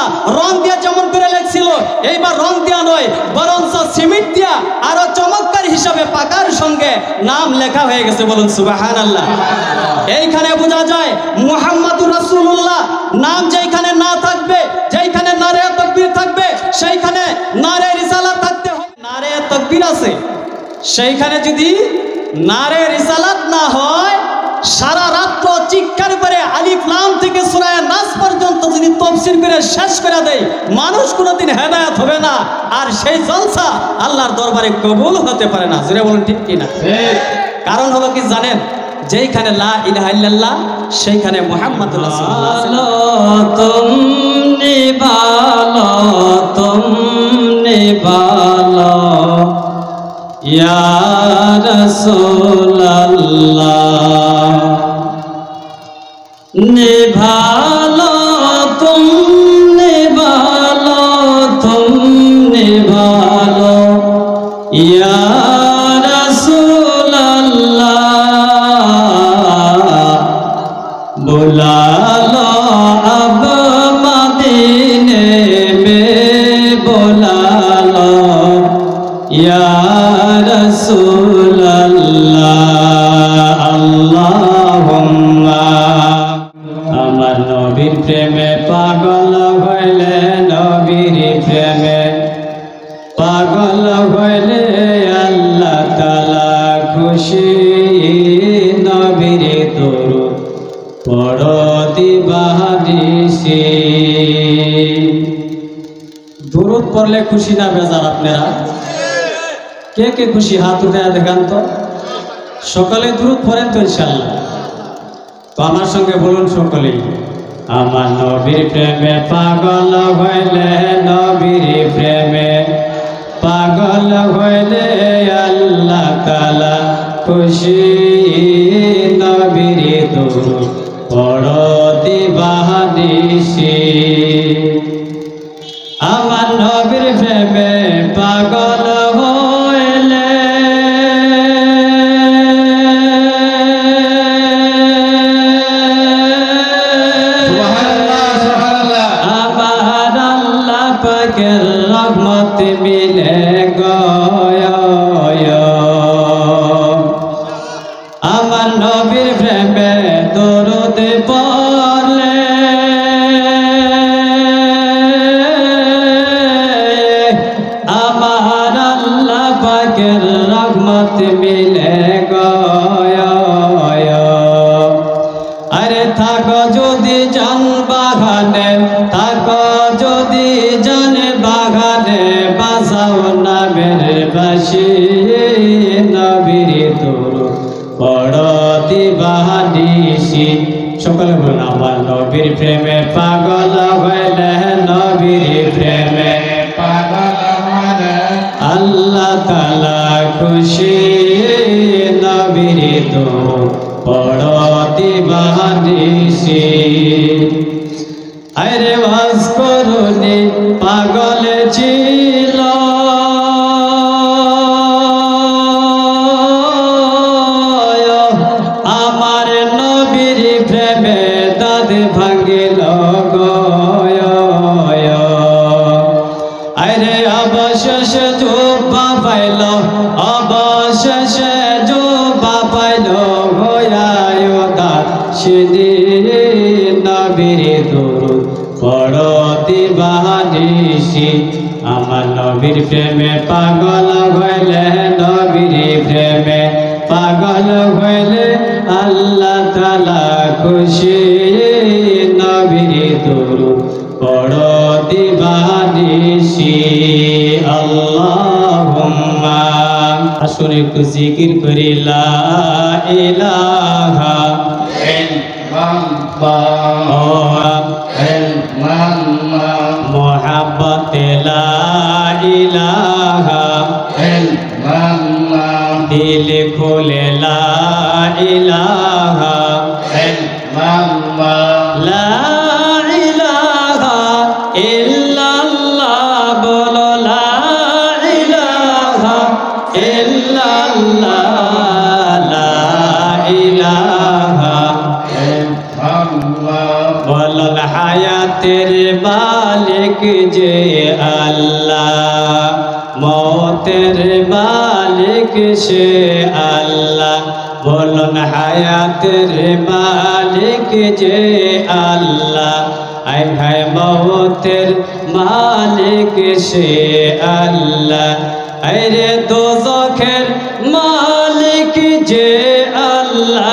রাসূলুল্লাহ রং দিয়ে যেমন করে লেখছিল, এইবার রং দেওয়া নয়, বরঞ্চ সিমেন্ট দিয়া আরো চমৎকার হিসাবে পাকার সঙ্গে নাম লেখা হয়ে গেছে। বলুন সুবহানাল্লাহ। এইখানে বোঝা যায় মুহাম্মাদুর রাসূলুল্লাহ নাম যেখানে না থাকবে, যেখানে নারে তাকবীর থাকবে, সেইখানে নারে রিসালাত থাকতে হবে। নারে তাকবীর আছে, সেইখানে যদি নারে রিসালাত না হয়, সারা রাত্র চিৎকার করে আলিফ লাম থেকে সূরা নাস পর্যন্ত যদি তাফসীর করে শেষ করে দেয়, মানুষ কোনোদিন হেদায়েত হবে না, আর সেই জলসা আল্লাহর দরবারে কবুল হতে পারে না। জোরে বলুন ঠিক কিনা? কারণ হলো কি জানেন, যেইখানে লা ইলাহা ইল্লাল্লাহ সেইখানে মুহাম্মাদুর রাসূলুল্লাহ। তুমনে বালো ইয়া রাসূলুল্লাহ, নিভালো তুমনে ভালো ইয়া बुला लो अब मदीने में, बुला लो या रसूल अल्लाह। अल्लाहुम्मा আমার নবীর প্রেমে পাগল হইলে, নবীর প্রেমে পাগল হইলে আল্লাহ তাআলা খুশি। নবীর দরুদ পড়ো দিবানিশি। দরুদ পড়লে খুশি না বেজার? আপনারা কে কে খুশি? হাত উঠে দেখান তো। সকলে দরুদ পড়েন তো ইনশাআল্লাহ? তো আমার সঙ্গে বলুন সকলেই, আমার নবীর প্রেমে পাগল হইলে, নবীর প্রেমে পাগল হইলে আল্লাহ তাআলা খুশি। নবীর দরুদ পড়ো দিবানিশি। আমার নবীর প্রেমে পাগল হইলে আমার আল্লাহ পাকের রহমত মিলে গয়। আমার নবীর প্রেমে দরুদ পড়লে আমার আল্লাহ পাকের রহমত মিলে গয়। আরে থাকো যদি জান বাগানে, থাকো যদি জান বাগানে, বাজাও নামের বাঁশি। নবীর দরুদ পড়ো দিবানিশি। সকলে বলুন, আমার নবীর প্রেমে পাগল হইলে, নবীর প্রেমে পাগল হইলে আল্লাহ তাআলা খুশি। নবীর দরুদ পড়ো দিবানিশি। আরে ওয়াজ করুনি পাগল ছিল, আমার নবীর প্রেমে দাঁত ভাঙিল গয়। আরে অবশেষে জোবা পাইল, অবশেষে জোবা পাইল হইয়ায় দাঁত সেদিন। নবীর দরুদ পড়ো দিবানিশি। আমার নবীর প্রেমে পাগল হইলে, নবীর প্রেমে পাগল হইলে আল্লাহ তাআলা খুশি। নবীর দরুদ পড়ো দিবানিশি। আল্লাহুম্মা। আসুন একটু জিকির করি, লা ইলাহা মোহাব্বত লা ইলাহা দিল খুলে লা ইলাহা লা ইলাহা ইল্লাল্লাহ, বলো লা ইলাহা ইল্লাল্লাহ, লা ইলাহা বলো হায়াতের বা মালিক যে আল্লাহ, মৌতের মালিক সে আল্লাহ, বলুন হায়াতের মালিক যে আল্লাহ, আয় হায় মৌতের মালিক সে আল্লাহ, আরে দোজখের মালিক যে আল্লাহ,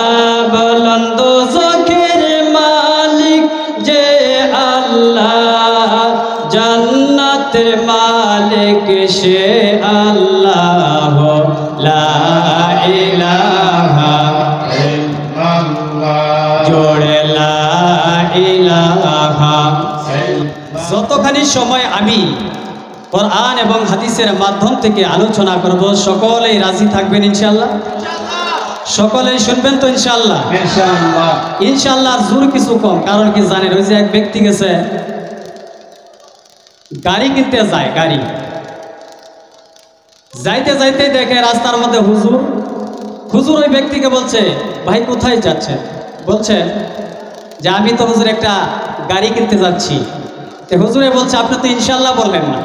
বলুন দোজখের মালিক যে আল্লাহ, জান্নাতের মালিক সে আল্লাহ, লা ইলাহা ইল্লাল্লাহ, জোড়ে লা ইলাহা। যতখানি সময় আমি কোরআন এবং হাদিসের মাধ্যম থেকে আলোচনা করব, সকলেই রাজি থাকবেন ইনশাআল্লাহ? সকলেই শুনবেন তো ইনশাআল্লাহ? ইনশাআল্লাহ। ইনশাআল্লাহ জোর কিছু কম, কারণ কি জানেন, ওই যে এক ব্যক্তি গেছে গাড়ি কিনতে যায়, গাড়ি যাইতে যাইতে দেখে রাস্তার মধ্যে হুজুর। হুজুর ওই ব্যক্তিকে বলছে, ভাই কোথায় যাচ্ছেন? বলছে যে আমি তো হুজুর একটা গাড়ি কিনতে যাচ্ছি। হুজুরে বলছে আপনি তো ইনশাআল্লাহ বললেন না।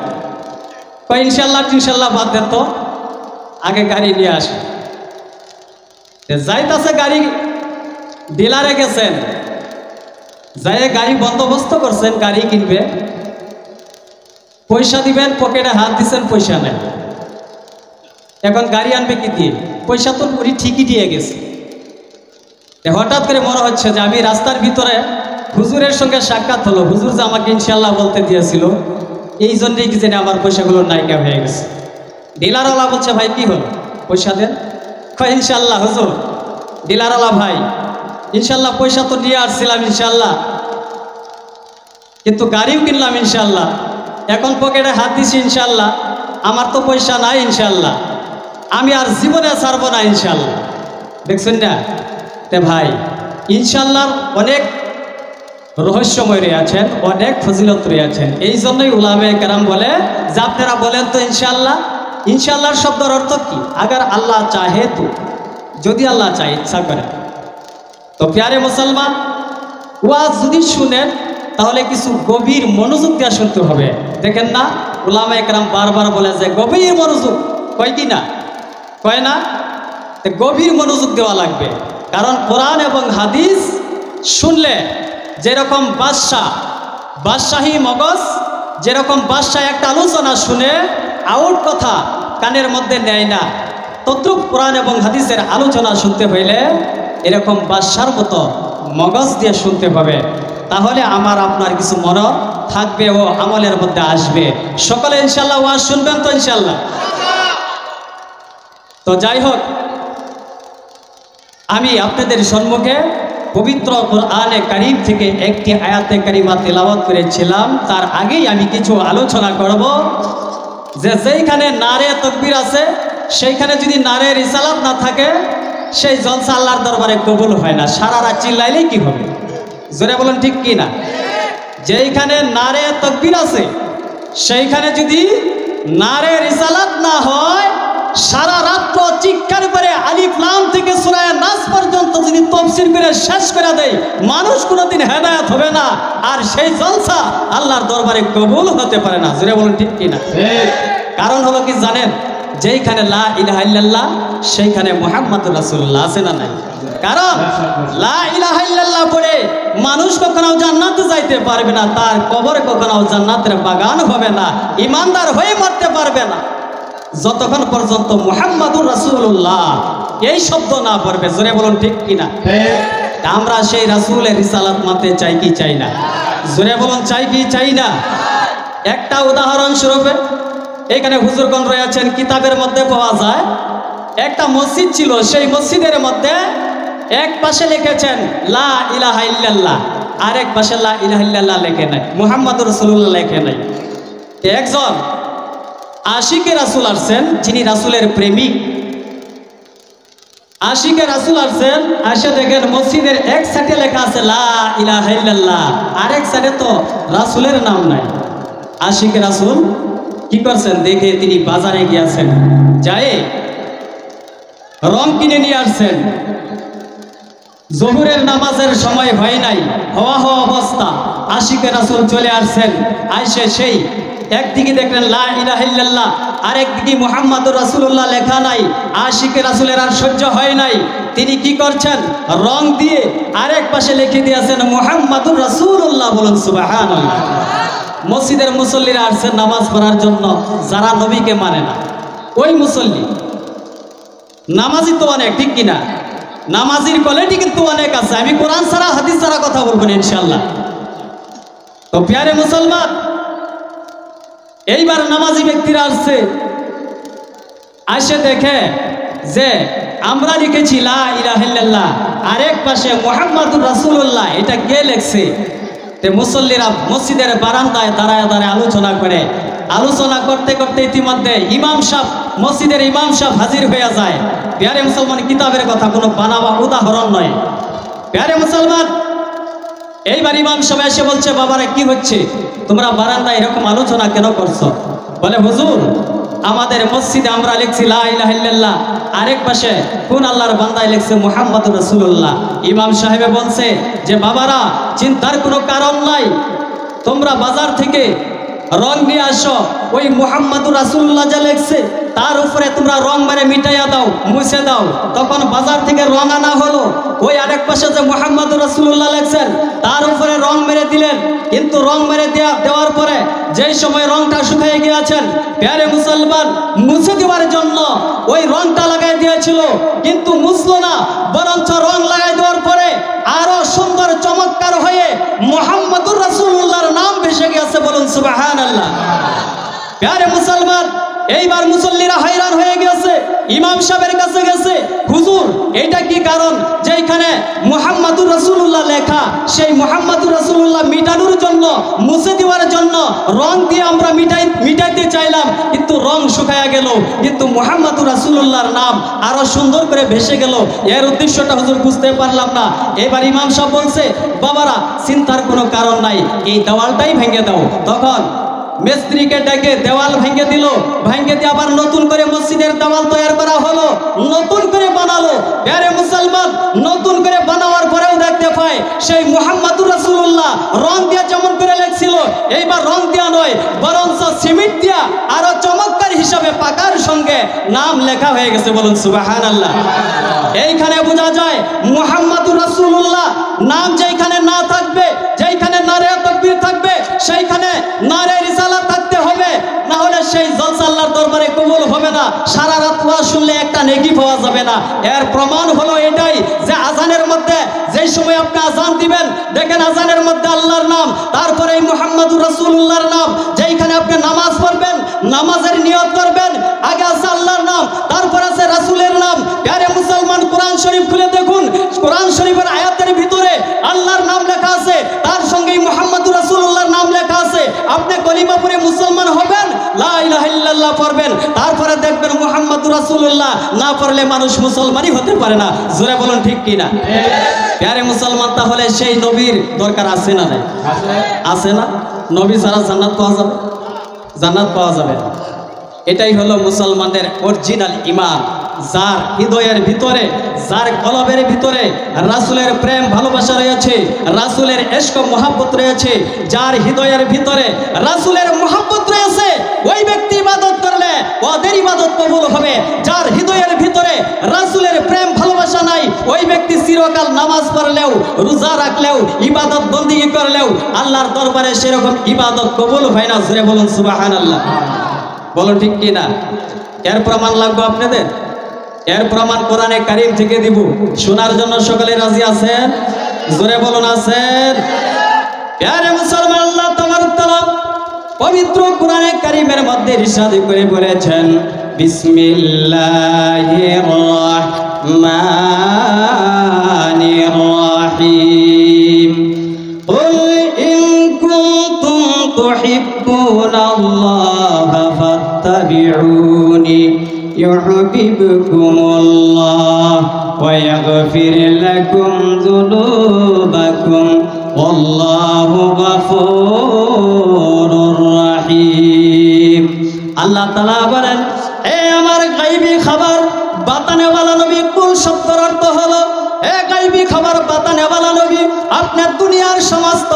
কয় ইনশাআল্লাহ ইনশাআল্লাহ বাদ দেন তো, আগে গাড়ি নিয়ে আসে। যাইতাছে গাড়ি ডিলারে গেছেন, যাই গাড়ি বন্দোবস্ত করছেন, গাড়ি কিনবে, পয়সা দিবেন, পকেটে হাত দিচ্ছেন, পয়সা নেই। এখন গাড়ি আনবে কি দিয়ে? পয়সা তো উনি ঠিকই দিয়ে গেছে। হঠাৎ করে মনে হচ্ছে যে আমি রাস্তার ভিতরে হুজুরের সঙ্গে সাক্ষাৎ হলো, হুজুর যে আমাকে ইনশাআল্লাহ বলতে দিয়েছিল, এই জন্যই কি জানি আমার পয়সাগুলো নাইকা হয়ে গেছে। ডিলারওয়ালা বলছে ভাই কি হলো, পয়সা দেন। কয় ইনশাআল্লাহ হুজুর। ডিলারওয়ালা ভাই ইনশাআল্লাহ পয়সা তো নিয়ে আসছিলাম ইনশাআল্লাহ, কিন্তু গাড়িও কিনলাম ইনশাআল্লাহ, এখন পকেটে হাত দিছি ইনশাআল্লাহ, আমার তো পয়সা নাই ইনশাআল্লাহ, আমি আর জীবনে ছাড়বো না ইনশাআল্লাহ। দেখছেন না? তে ভাই ইনশাআল্লাহর অনেক রহস্যময় রয়েছেন, অনেক ফজিলত রয়েছেন। এই জন্যই উলামায়ে কেরাম বলে যে আপনারা বলেন তো ইনশাআল্লাহ। ইনশাআল্লাহর শব্দের অর্থ কি? আগার আল্লাহ চাহে তো, যদি আল্লাহ চায়, ইচ্ছা করে। তো প্যারে মুসলমান, ওয়াজ যদি শুনেন তাহলে কিছু গভীর মনোযোগ দিয়ে শুনতে হবে। দেখেন না, উলামায়ে কেরাম বারবার বলে যে গভীর মনোযোগ, কয় কি না? কয় না? গভীর মনোযোগ দেওয়া লাগবে, কারণ কোরআন এবং হাদিস শুনলে যেরকম বাদশাহী মগজ, যেরকম বাদশাহ একটা আলোচনা শুনে আউট কথা কানের মধ্যে নেয় না, তদ্রুপ কোরআন এবং হাদিসের আলোচনা শুনতে হইলে এরকম বাদশার মতো মগজ দিয়ে শুনতে হবে, তাহলে আমার আপনার কিছু মনে থাকবে ও আমলের মধ্যে আসবে। সকলে ইনশাআল্লাহ ওয়াজ শুনবেন তো ইনশাআল্লাহ? তো যাই হোক, আমি আপনাদের সম্মুখে পবিত্র কোরআনে কারীম থেকে একটি আয়াতে কারিমা তেলাওয়াত করেছিলাম। তার আগেই আমি কিছু আলোচনা করব যে যেইখানে নারে তাকবীর আছে, সেইখানে যদি নারে রিসালাত না থাকে, সেই জলসা আল্লাহর দরবারে কবুল হয় না। সারা রাত চিল্লাইলেই কি হবে? জোরে বলেন ঠিক কি না? যেইখানে নারে তাকবীর আছে, সেইখানে যদি নারে রিসালাত না হয়, সারা রাত্র চিৎকার করে আলিফ লাম থেকে সূরা নাস পর্যন্ত যদি তাফসীর করে শেষ করে দেয়, মানুষ কোনোদিন হেদায়েত হবে না, আর সেই জলসা আল্লাহর দরবারে কবুল হতে পারে না। জোরে বলেন ঠিক কি না? কারণ হলো কি জানেন, যেইখানে লা ইলাহা ইল্লাল্লাহ সেইখানে মুহাম্মাদুর রাসূলুল্লাহ আছে না নাই? কারণ লা ইলাহা ইল্লাল্লাহ পড়ে মানুষ কখনো জান্নাতে যাইতে পারবে না, তার কবরে কখনো জান্নাতের বাগান হবে না, ইমানদার হয়ে মরতে পারবে না যতক্ষণ পর্যন্ত মুহাম্মাদুর রাসূলুল্লাহ এই শব্দ না পড়বে। জোরে বলুন ঠিক কিনা? আমরা সেই রাসূলের রিসালাত মানতে চাই কি চাই না? জোরে বলুন চাই কি চাই না? একটা উদাহরণ স্বরূপে, এখানে হুজুরগণ রয়েছেন, কিতাবের মধ্যে পাওয়া যায় একটা মসজিদ ছিল, সেই মসজিদের মধ্যে এক পাশে লিখেছেন লা ইলাহা ইল্লাল্লাহ, আরেক পাশে লা ইলাহা ইল্লাল্লাহ লেখে নাই, মুহাম্মাদুর রাসূলুল্লাহ লেখে নাই। একজন আশিকে রাসূল আসছেন, যিনি রাসূলের প্রেমিক, আশিকে রাসূল আসছেন, আসে দেখেন মসজিদের এক সাইডে লেখা আছে লা ইলাহা ইল্লাল্লাহ, আরেক সাইডে তো রাসূলের নাম নাই। আশিকে রাসূল কি করছেন, দেখে তিনি বাজারে গিয়েছেন, যায় রং কিনে নিয়ে আসছেন। জোহরের নামাজের সময় হয় নাই, হওয়া অবস্থা, আশিকে রাসূল চলে আসছেন। আইসে সেই একদিকে দেখলেন লা ইলাহা ইল্লাল্লাহ, আরেকদিকে মুহাম্মাদুর রাসূলুল্লাহ লেখা নাই। আশিকে রাসূলের আর সহ্য হয় নাই। তিনি কি করছেন, রং দিয়ে আরেক পাশে লিখে দিয়েছেন মুহাম্মাদুর রাসূলুল্লাহ। বলুন সুবহানাল্লাহ। মসজিদের মুসল্লিরা আসছেন নামাজ পড়ার জন্য, যারা নবীকে মানে না। ওই মুসল্লি নামাজি তো অনেক, ঠিক কিনা? নামাজির কোয়ালিটি কিন্তু অনেক আছে। আমি কোরআন ছাড়া হাদিস ছাড়া কথা বলবো না ইনশাআল্লাহ। তো প্রিয় মুসলমান, এইবার নামাজি ব্যক্তিরা আসছে, আসে দেখে যে আমরা লিখেছি লা ইলাহা ইল্লাল্লাহ, আরেক পাশে মুহাম্মাদুর রাসূলুল্লাহ। এটা কে লিখছে? তে মুসল্লিরা মসজিদের বারান্দায় দাঁড়ায় দাঁড়ায় আলোচনা করে। আলোচনা করতে করতে ইতিমধ্যে ইমাম সাহেব, মসজিদের ইমাম সাহেব হাজির হয়ে যায়। প্রিয় মুসলমান, কিতাবের কথা কোনো বানাবা উদাহরণ নয়। প্রিয় মুসলমান, এইবার ইমাম সাহেব এসে বলছে, বাবারা কি হচ্ছে, তোমরা বারান্দায় এরকম আলোচনা কেন করছো? বলে, হুজুর, আমাদের মসজিদে আমরা লিখছি লা ইলাহা ইল্লাল্লাহ, আরেক পাশে কোন আল্লাহর বান্দায় লিখছে মুহাম্মাদুর রাসূলুল্লাহ। ইমাম সাহেব বলছে যে, বাবারা, চিন্তার কোনো কারণ নাই, তোমরা বাজার থেকে রং নিয়ে আসো, ওই মুহাম্মাদুর রাসূলুল্লাহ যা লিখছে তার উপরে তোমরা রং মেরে মিটাইয়া দাও, মুছে দাও। তখন বাজার থেকে রং আনা হলো, ওই আরেক পাশে যে মুহাম্মাদুর রাসূলুল্লাহ লিখছেন তার উপরে রং মেরে দিলেন। কিন্তু রং মেরে দেওয়ার পরে যেই সময় রংটা শুকিয়ে গিয়েছেন, প্রিয় মুসলমান, মুছে দেওয়ার জন্য ওই রংটা লাগাই দিয়েছিল, কিন্তু মুছলো না, বরঞ্চ রং লাগাই দেওয়ার পরে আরো সুন্দর চমৎকার হয়ে মুহাম্মাদুর রাসূলুল্লাহর নাম ভেসে গেছে। বলুন সুবহানাল্লাহ। প্রিয় মুসলমান, এইবার মুসল্লিরা হয়রান হয়ে গেছে, ইমাম সাহেবের কাছে গেছে, হুজুর, এইটা কি কারণ যে এখানে মুহাম্মাদুর রাসূলুল্লাহ লেখা, সেই মুহাম্মাদুর রাসূলুল্লাহ মিটানোর জন্য, মুছে দেওয়ার জন্য রং দিয়ে আমরা মিটাইতে চাইলাম, কিন্তু রং শুকায়া গেল, কিন্তু মুহাম্মাদুর রাসূলুল্লাহর নাম আরো সুন্দর করে ভেসে গেল। এর উদ্দেশ্যটা হুজুর বুঝতে পারলাম না। এবার ইমাম সাহেব বলছে, বাবারা, চিন্তার কোনো কারণ নাই, এই দেওয়ালটাই ভেঙে দাও। তখন মিস্ত্রিকে ডেকে দেওয়াল ভেঙে দিল, ভেঙে দিয়ে আবার নতুন করে মসজিদের দেওয়াল তৈরি করা হলো, নতুন করে বানালো। প্রিয় মুসলমান, নতুন করে বানানোর পরেও দেখতে পায় সেই মুহাম্মাদুর রাসূলুল্লাহ রং দিয়ে যেমন করে লেখছিল, এইবার রং দেওয়া নয়, বরঞ্চ সিমেন্ট দিয়া আরো চমৎকার হিসাবে পাকার সঙ্গে নাম লেখা হয়ে গেছে। বলুন সুবহানাল্লাহ। এইখানে বোঝা যায় মুহাম্মাদুর রাসূলুল্লাহ নাম যেখানে না থাকবে, যেখানে নারে তাকবীর থাকবে, সেইখানে নারে রিসালাত থাকতে হবে, না হলে সেই জলসা আল্লাহর দরবারে কবুল হবে না। সারা রাত ওয়াজ শুনলে একটা নেকি পাওয়া যাবে না। এর প্রমাণ হলো এটাই যে আজানের মধ্যে যেই সময় আপনি আজান দিবেন, দেখেন আজানের মধ্যে আল্লাহর নাম, তারপরে এই মুহাম্মাদুর রাসূলুল্লাহর নাম। যেইখানে আপনি নামাজ পড়বেন, নামাজের নিয়ত করবেন, আগে আছে আল্লাহর নাম, তারপর আছে রাসূলের নাম। প্রিয় মুসলমান, কোরআন শরীফ খুলে দেখুন, কোরআন শরীফের আয়াতের ভিতরে আল্লাহর নাম লেখা আছে, তার সঙ্গে মুহাম্মাদুর রাসূলুল্লাহর নাম লেখা আছে। আপনি কলিমা পড়ে মুসলমান হবেন, লা ইলাহা ইল্লাল্লাহ পড়বেন, তারপরে দেখবেন মুহাম্মাদুর রাসূলুল্লাহ না পড়লে মানুষ মুসলমানই হতে পারে না। জোরে বলুন, ঠিক কিনা? প্রিয় মুসলমান, তাহলে সেই নবীর দরকার আছে না? নাই? আছে না? নবী ছাড়া জান্নাত পাওয়া যাবে? জান্নাত পাওয়া যাবে না। এটাই হলো মুসলমানদের অরিজিনাল ঈমান। যার হৃদয়ের ভিতরে, যার কলবের ভিতরে রাসূলের প্রেম ভালোবাসা রয়েছে, রাসূলের ইশক মুহাব্বত রয়েছে, যার হৃদয়ের ভিতরে রাসূলের মুহাব্বত রয়েছে, ওই ব্যক্তি ইবাদত করলে ওদের ইবাদত কবুল হবে। যার হৃদয়ের ভিতরে রাসূলের প্রেম ভালোবাসা নাই, ওই ব্যক্তি চিরকাল নামাজ পড়লেও, রোজা রাখলেও, ইবাদত বন্দেগী করলেও আল্লাহর দরবারে সেরকম ইবাদত কবুল হয় না। জোরে বলুন সুবহানাল্লাহ। বলুন, ঠিক কিনা? এর প্রমাণ লাগবে আপনাদের? এর প্রমাণ কোরআনে কারীম থেকে দিব। শোনার জন্য সকলে রাজি আছেন? জোরে বলুন, আছেন? প্রিয় মুসলমান, আল্লাহ তাবারক তাআলা পবিত্র কোরআনে কারীমের মধ্যে ইরশাদ করে বলেছেন, বিসমিল্লাহির রাহমানির রাহিম, কুল ইন কুনতুম তুহিব্বুনাল্লাহা ফাত্তাবিউনি ইউহিব্বুকুমুল্লাহ ওয়া ইয়াগফির লাকুম যুনুবাকুম ওয়াল্লাহু গফুরুর রাহিম। আল্লাহ তাআলা বলেন, এ আমার গায়বী খবর বাতানেওয়ালা নবী, কুল শব্দের অর্থ হলো এ গায়বী খবর বাতানেওয়ালা নবী, আপনার দুনিয়ার সমস্ত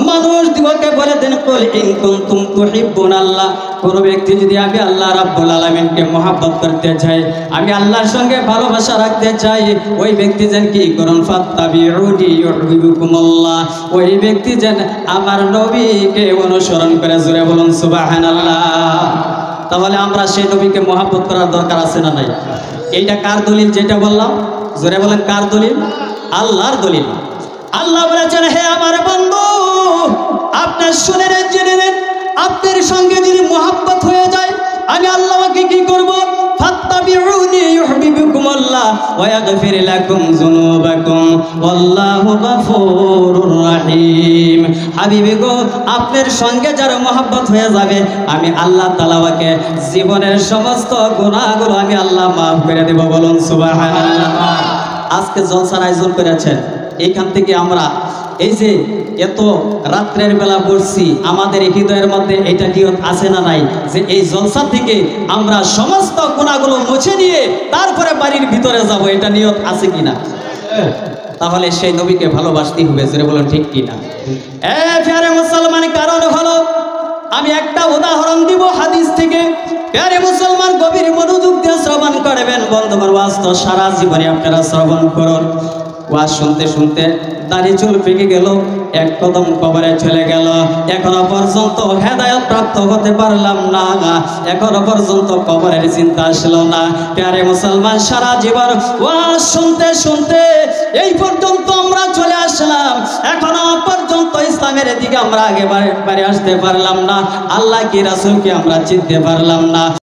মানুষ দিগকে বলে দেন, কুল ইন কুনতুম তুহিব্বুনাল্লাহ, কোন ব্যক্তি যদি আমি আল্লাহ রাব্বুল আলামিনকে মহব্বত করতে চাই, আমি আল্লাহর সঙ্গে ভালোবাসা রাখতে চাই, ওই ব্যক্তি যেন কি করুন, ফাত্তাবিউনি ইউহিব্বুকুমুল্লাহ, ওই ব্যক্তি যেন আমার নবীকে অনুসরণ করে। জোরে বলুন সুবহানাল্লাহ। তাহলে আমরা সেই নবীকে মহব্বত করার দরকার আছে না নাই? এইটা কার দলিল যেটা বললাম? জোরে বলেন কার দলিল? আল্লাহর দলিল। আল্লাহ বলেছেন, হে আমার বন্ধু, আপনার শুনে নেন, জেনে নেন, আপনার সঙ্গে যদি মহব্বত হয়ে যায়, আমি আল্লাহকে কি করব? ফাত্তাবিউনি ইউহিব্বুকুমুল্লাহ ওয়া ইয়াগফির লাকুম যুনুবাকুম ওয়াল্লাহু গফুরুর রহিম। হাবিবি গো, আপনার সঙ্গে যার মহব্বত হয়ে যাবে, আমি আল্লাহ তাআলাকে জীবনের সমস্ত গুনাহগুলো আমি আল্লাহ মাফ করে দেব। বলুন সুবহানাল্লাহ। আজকে জলসার আয়োজন করেছেন, এইখান থেকে আমরা এই যে এত রাত্রের বেলা বসছি, আমাদের হৃদয়ের মধ্যে এটা নিয়ত আছে না নাই যে এই জলসা থেকে আমরা সমস্ত গুনাহগুলো মুছে নিয়ে তারপরে বাড়ির ভিতরে যাব? এটা নিয়ত আছে কিনা? তাহলে সেই নবীকে ভালোবাসতে হবে। জোরে বলুন ঠিক কিনা? প্যারে মুসলমান, কারণ হলো আমি একটা উদাহরণ দিব হাদিস থেকে। প্যারে মুসলমান, গভীর মনোযোগ দিয়ে শ্রবণ করবেন। বন্ধুগণ, ওয়াজ তো সারা জীবনে আপনারা শ্রবণ করুন। ওয়াজ শুনতে শুনতে দাড়ি চুল পেকে গেল, এক কদম কবরে চলে গেল, এখনো পর্যন্ত হেদায়েত প্রাপ্ত হতে পারলাম না, এখনো পর্যন্ত কবরের চিন্তা আসলো না। প্যারে মুসলমান, সারা জীবন ওয়াজ শুনতে শুনতে এই পর্যন্ত আমরা চলে আসলাম, এখনো পর্যন্ত ইসলামের দিকে আমরা আগে বাড়ি আসতে পারলাম না, আল্লাহ কি রাসূলকে আমরা চিনতে পারলাম না।